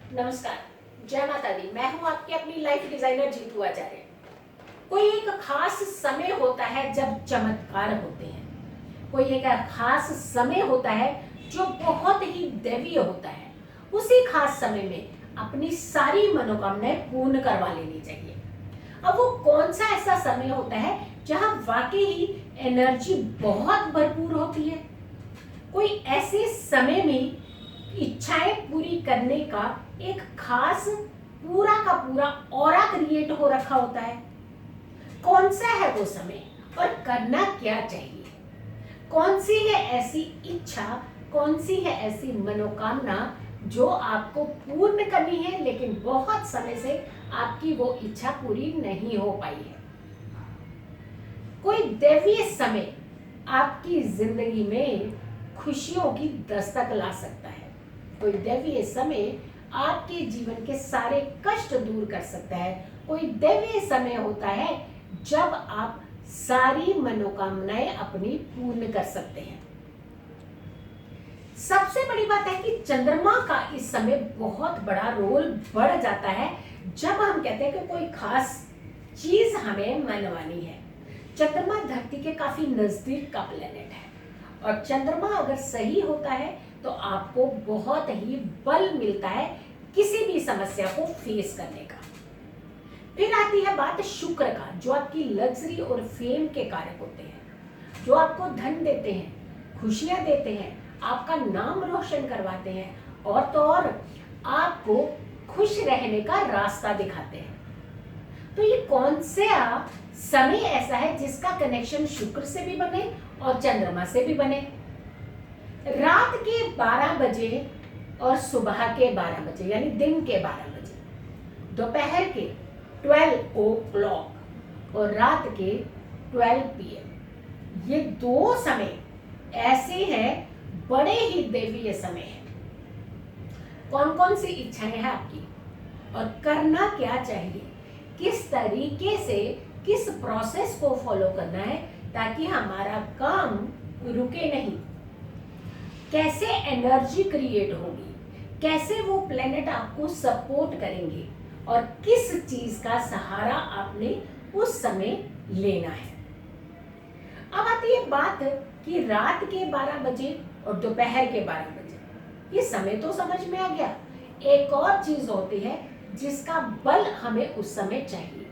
नमस्कार। जय माता दी। मैं हूँ आपकी अपनी लाइफ डिजाइनर जीतू आचार्य। कोई एक खास समय होता है जब चमत्कार होते हैं। कोई एक खास समय होता है जो बहुत ही दैवीय होता है। उसी खास समय में अपनी सारी मनोकामनाएं पूर्ण करवा लेनी चाहिए। अब वो कौन सा ऐसा समय होता है जहाँ वाकई ही एनर्जी बहुत भरपूर होती है। कोई ऐसे समय में इच्छाएं पूरी करने का एक खास पूरा का पूरा ऑरा क्रिएट हो रखा होता है। कौन सा है वो समय और करना क्या चाहिए? कौन सी है ऐसी इच्छा, कौन सी है ऐसी मनोकामना जो आपको पूर्ण करनी है लेकिन बहुत समय से आपकी वो इच्छा पूरी नहीं हो पाई है। कोई दैवीय समय आपकी जिंदगी में खुशियों की दस्तक ला सकता है। कोई दैवीय समय आपके जीवन के सारे कष्ट दूर कर सकता है। कोई दैवीय समय होता है जब आप सारी मनोकामनाएं अपनी पूर्ण कर सकते हैं। सबसे बड़ी बात है कि चंद्रमा का इस समय बहुत बड़ा रोल बढ़ जाता है जब हम कहते हैं कि कोई खास चीज हमें मनवानी है। चंद्रमा धरती के काफी नजदीक का प्लेनेट है और चंद्रमा अगर सही होता है तो आपको बहुत ही बल मिलता है किसी भी समस्या को फेस करने का। फिर आती है बात शुक्र का, जो आपकी लग्जरी और फेम के कारक होते हैं, जो आपको धन देते हैं, खुशियां देते हैं, आपका नाम रोशन करवाते हैं और तो और आपको खुश रहने का रास्ता दिखाते हैं। तो ये कौन सा समय ऐसा है जिसका कनेक्शन शुक्र से भी बने और चंद्रमा से भी बने? रात के 12 बजे और सुबह के 12 बजे यानी दिन के 12 बजे, दोपहर के 12 o'clock और रात के 12 PM, ये दो समय ऐसे हैं बड़े ही दैवीय समय है। कौन कौन सी इच्छाएं हैं आपकी और करना क्या चाहिए, किस तरीके से किस प्रोसेस को फॉलो करना है ताकि हमारा काम रुके नहीं, कैसे एनर्जी क्रिएट होगी, कैसे वो प्लेनेट आपको सपोर्ट करेंगे और किस चीज का सहारा आपने उस समय लेना है। अब आती है बात कि रात के 12 बजे और दोपहर के 12 बजे, ये समय तो समझ में आ गया। एक और चीज होती है जिसका बल हमें उस समय चाहिए,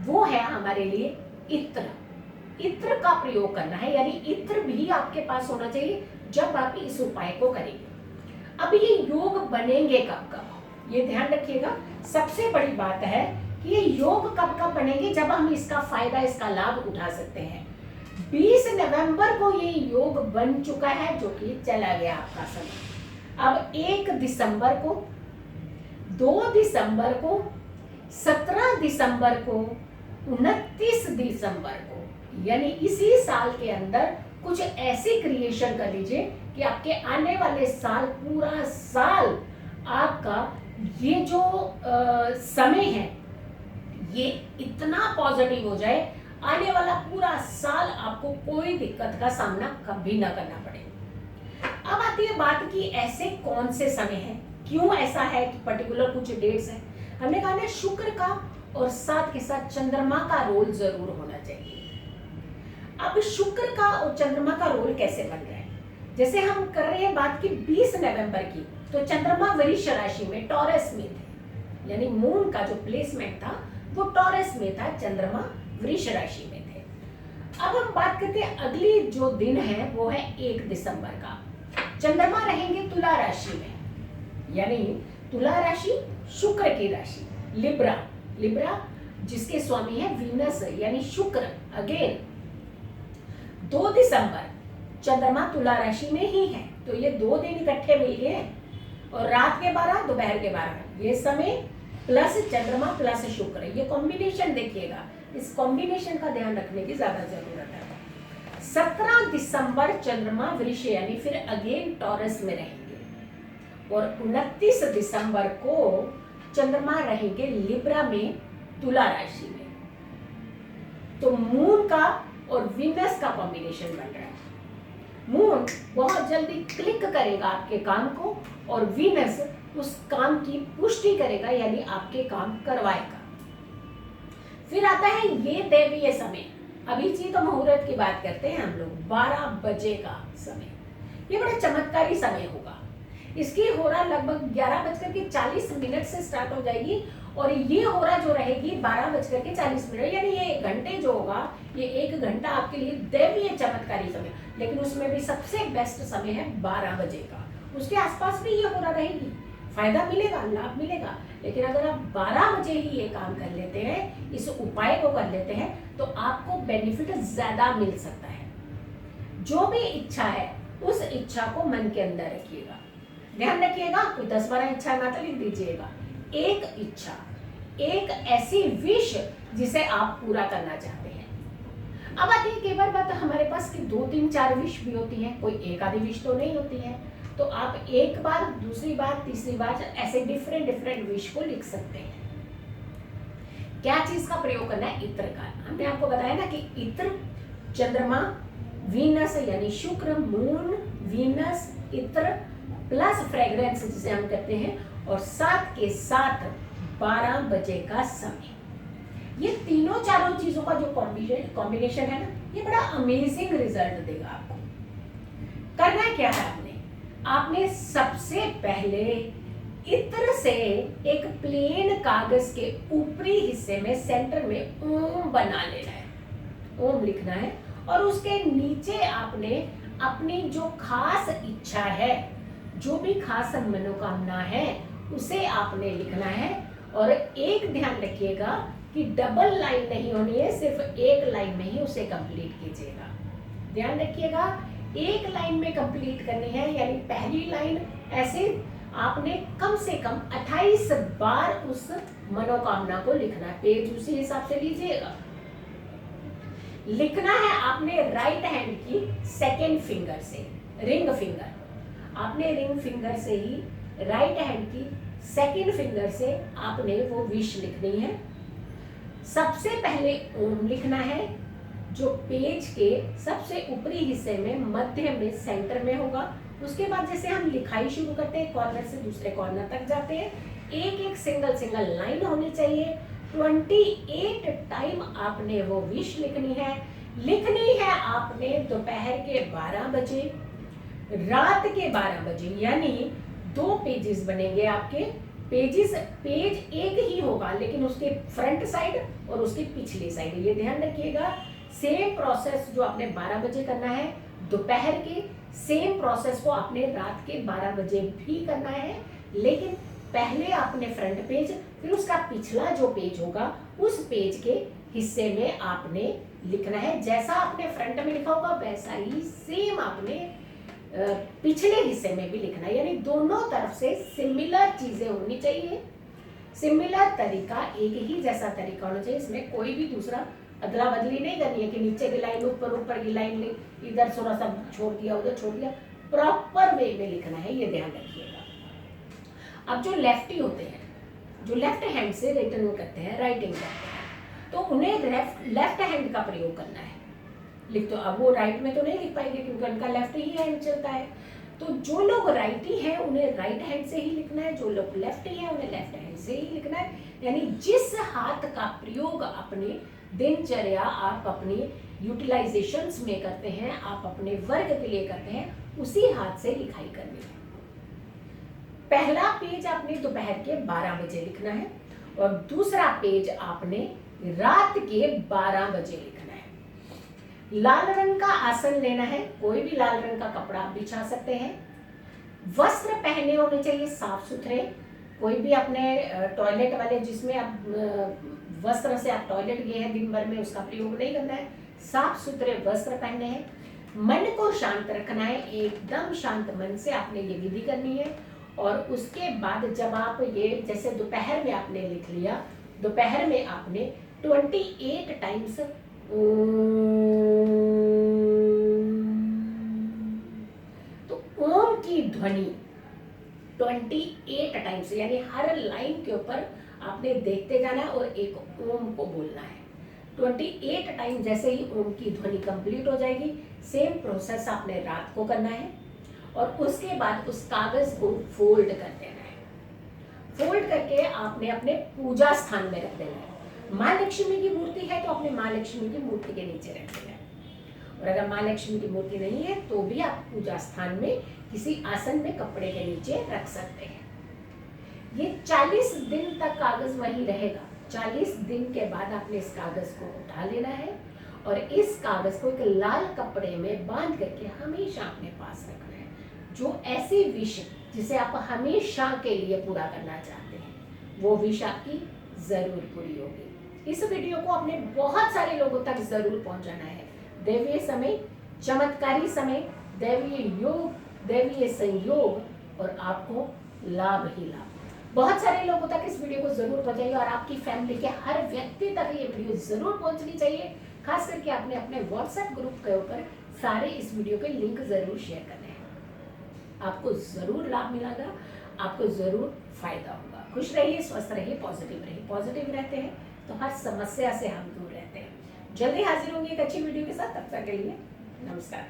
वो है हमारे लिए इत्र। इत्र का प्रयोग करना है, यानी इत्र भी आपके पास होना चाहिए जब आप इस उपाय को करेंगे। अब ये योग बनेंगे कब कब, ये ध्यान रखिएगा। सबसे बड़ी बात है कि ये योग कब कब बनेंगे जब हम इसका फायदा, इसका लाभ उठा सकते हैं। 20 नवंबर को ये योग बन चुका है जो कि चला गया आपका समय। अब 1 दिसंबर को, 2 दिसंबर को, 17 दिसंबर को, 29 दिसंबर को, यानी इसी साल के अंदर कुछ ऐसी क्रिएशन कर लीजिए कि आपके आने वाले साल, पूरा साल आपका ये जो समय है ये इतना पॉजिटिव हो जाए, आने वाला पूरा साल आपको कोई दिक्कत का सामना कभी ना करना पड़े। अब आती है बात कि ऐसे कौन से समय हैं, क्यों ऐसा है कि पर्टिकुलर कुछ डेट्स हैं। हमने कहा ना शुक्र का और साथ के साथ चंद्रमा का रोल जरूर होना चाहिए। अब शुक्र का और चंद्रमा का रोल कैसे बन रहा है, जैसे हम कर रहे हैं बात की 20 नवंबर की, तो चंद्रमा वृष राशि में टॉरस में थे, यानी मून का जो प्लेसमेंट था वो टॉरस में था, चंद्रमा वृष राशि में थे। अब हम बात करते हैं अगली जो दिन है वो है 1 दिसंबर का, चंद्रमा रहेंगे तुला राशि में, यानी तुला राशि शुक्र की राशि, लिब्रा। लिब्रा जिसके स्वामी है वीनस यानी शुक्र। अगेन 2 दिसंबर चंद्रमा तुला राशि में ही है, तो ये 2 दिन इकट्ठे मिल गए हैं और रात के 12 दोपहर के 12 ये समय प्लस चंद्रमा प्लस शुक्र, ये कॉम्बिनेशन देखिएगा, इस कॉम्बिनेशन का ध्यान रखने की ज्यादा जरूरत है। 17 दिसंबर चंद्रमा वृष यानी फिर अगेन टॉरस में रहेंगे और 29 दिसंबर को चंद्रमा रहेंगे लिब्रा में तुला राशि में। तो मून का और वीनस का कॉम्बिनेशन बन रहा है। मून बहुत जल्दी क्लिक करेगा आपके काम को और वीनस उस काम की पुष्टि करेगा, यानी आपके काम करवाएगा। फिर आता है ये दैवीय समय। अभी जी तो मुहूर्त की बात करते हैं हम लोग, 12 बजे का समय। ये बड़ा चमत्कारी समय होगा। इसकी होरा लगभग 11:40 से स्टार्ट हो जाएगी और ये होरा जो रहेगी 12:40, यानी ये 1 घंटे जो होगा, ये 1 घंटा आपके लिए दैवीय चमत्कारी समय। लेकिन उसमें भी सबसे बेस्ट समय है 12 बजे का। उसके आसपास भी ये होरा रहेगी, फायदा मिलेगा, लाभ मिलेगा। लेकिन अगर आप 12 बजे ही ये काम कर लेते हैं, इस उपाय को कर लेते हैं, तो आपको बेनिफिट ज्यादा मिल सकता है। जो भी इच्छा है उस इच्छा को मन के अंदर रखिएगा, ध्यान रखिएगा। कोई 10-12 इच्छा ना तो लिख दीजिएगा। एक इच्छा, एक ऐसी विश जिसे आप पूरा करना चाहते हैं। अब आती है कई बार बात हमारे पास कि 2, 3, 4 विश भी होती है, कोई एक आधी विश तो नहीं होती है। तो आप एक बार, दूसरी बार, तीसरी बार ऐसे डिफरेंट विश को लिख सकते हैं। क्या चीज का प्रयोग करना है? इत्र का। हमने आपको बताया ना कि इत्र, चंद्रमा, वीनस यानी शुक्र, मून, वीनस, इत्र प्लस फ्रेग्रेंस जिसे हम कहते हैं, और साथ के साथ 12 बजे का समय। ये तीनों चारों चीजों का जो कॉम्बिनेशन है ना, ये बड़ा अमेजिंग रिजल्ट देगा आपको। करना क्या है आपने सबसे पहले इत्र से एक प्लेन कागज के ऊपरी हिस्से में सेंटर में ओम बना लेना है, ओम लिखना है। और उसके नीचे आपने अपनी जो खास इच्छा है, जो भी खास मनोकामना है, उसे आपने लिखना है। और एक ध्यान रखिएगा कि डबल लाइन नहीं होनी है, सिर्फ एक लाइन में ही उसे कंप्लीट कीजिएगा। ध्यान रखिएगा, एक लाइन में कंप्लीट करनी है, यानी पहली लाइन ऐसे आपने कम से कम 28 बार उस मनोकामना को लिखना है। पेज उसी हिसाब से लीजिएगा। लिखना है आपने राइट हैंड की सेकेंड फिंगर से, रिंग फिंगर। आपने रिंग फिंगर से ही राइट हैंड की सेकेंड फिंगर से आपने वो विश लिखनी है। सबसे पहले ओम लिखना है, जो पेज के सबसे ऊपरी हिस्से में मध्य में सेंटर में होगा। उसके बाद जैसे हम लिखाई शुरू करते हैं, कॉर्नर से दूसरे कॉर्नर तक जाते हैं, एक एक सिंगल लाइन होनी चाहिए। 28 टाइम आपने वो विश लिखनी है आपने दोपहर के 12 बजे, रात के 12 बजे, यानी 2 पेजेस बनेंगे आपके। पेज एक ही होगा, लेकिन उसके फ्रंट साइड और उसकी पिछली साइड, ये ध्यान रखिएगा। सेम प्रोसेस जो आपने 12 बजे करना है दोपहर के, सेम प्रोसेस को आपने रात के 12 बजे भी करना है। लेकिन पहले आपने फ्रंट पेज, फिर उसका पिछला जो पेज होगा उस पेज के हिस्से में आपने लिखना है। जैसा आपने फ्रंट में लिखा होगा वैसा ही सेम आपने पिछले हिस्से में भी लिखना है, यानी दोनों तरफ से सिमिलर चीजें होनी चाहिए। सिमिलर तरीका, एक ही जैसा तरीका होना चाहिए। इसमें कोई भी दूसरा अदला बदली नहीं करनी है कि नीचे की लाइन ऊपर की लाइन इधर थोड़ा सा छोड़ दिया, उधर छोड़ दिया। प्रॉपर वे में लिखना है, ये ध्यान रखिएगा। अब जो लेफ्टी होते हैं, जो लेफ्ट हैंड से रिटर्न करते हैं, राइटिंग करते हैं, तो उन्हें लेफ्ट हैंड का प्रयोग करना है। लिख तो अब वो राइट में तो नहीं लिख पाएंगे क्योंकि उनका लेफ्ट ही हैंड चलता है। तो जो लोग राइटी हैं उन्हें राइट हैंड से ही लिखना है, जो लोग लेफ्टी हैं उन्हें लेफ्ट हैंड से ही लिखना है। यानी जिस हाथ का प्रयोग अपने दिनचर्या आप अपनी यूटिलाइजेशंस में करते हैं, आप अपने वर्क के लिए करते हैं, उसी हाथ से लिखाई करनी है। पहला पेज आपने दोपहर के 12 बजे लिखना है और दूसरा पेज आपने रात के 12 बजे लिखना है। लाल रंग का आसन लेना है, कोई भी लाल रंग का कपड़ा आप बिछा सकते हैं। वस्त्र पहने होने चाहिए साफ सुथरे, कोई भी अपने टॉयलेट वाले जिसमें आप वस्त्र से आप टॉयलेट गए हैं दिन भर में, उसका प्रयोग नहीं करना है। साफ सुथरे वस्त्र पहनने हैं। मन को शांत रखना है, एकदम शांत मन से आपने ये विधि करनी है। और उसके बाद जब आप ये जैसे दोपहर में आपने लिख लिया, दोपहर में आपने 28 टाइम्स तो ओम की ध्वनि 28 टाइम्स, यानी हर लाइन के ऊपर आपने देखते जाना है और एक ओम को बोलना है 28 टाइम। जैसे ही ओम की ध्वनि कंप्लीट हो जाएगी, सेम प्रोसेस आपने रात को करना है और उसके बाद उस कागज को फोल्ड कर देना है। फोल्ड करके आपने अपने पूजा स्थान में रख देना है। माँ लक्ष्मी की मूर्ति है तो अपने माँ लक्ष्मी की मूर्ति के नीचे रख देना है। और अगर माँ लक्ष्मी की मूर्ति नहीं है तो भी आप पूजा स्थान में किसी आसन में कपड़े के नीचे रख सकते हैं। ये 40 दिन तक कागज वहीं रहेगा। 40 दिन के बाद आपने इस कागज को उठा लेना है और इस कागज को एक लाल कपड़े में बांध करके हमेशा अपने पास रखना है। जो ऐसी विश जिसे आप हमेशा के लिए पूरा करना चाहते हैं वो विश आपकी जरूर पूरी होगी। इस वीडियो को आपने बहुत सारे लोगों तक जरूर पहुंचाना है। दैवीय समय, चमत्कारी समय, दैवीय योग, दैवीय संयोग और आपको लाभ ही लाभ। बहुत सारे लोगों तक इस वीडियो को जरूर पहुंचाइए और आपकी फैमिली के हर व्यक्ति तक ये वीडियो जरूर पहुंचनी चाहिए। खास करके आपने अपने व्हाट्सएप ग्रुप के ऊपर सारे इस वीडियो के लिंक जरूर शेयर करने हैं। आपको जरूर लाभ मिलेगा, आपको जरूर फायदा होगा। खुश रहिए, स्वस्थ रहिए, पॉजिटिव रहिए। पॉजिटिव रहते हैं तो हर समस्या से हम दूर रहते हैं। जल्दी हाजिर होंगे एक अच्छी वीडियो के साथ। तब तक के लिए नमस्कार।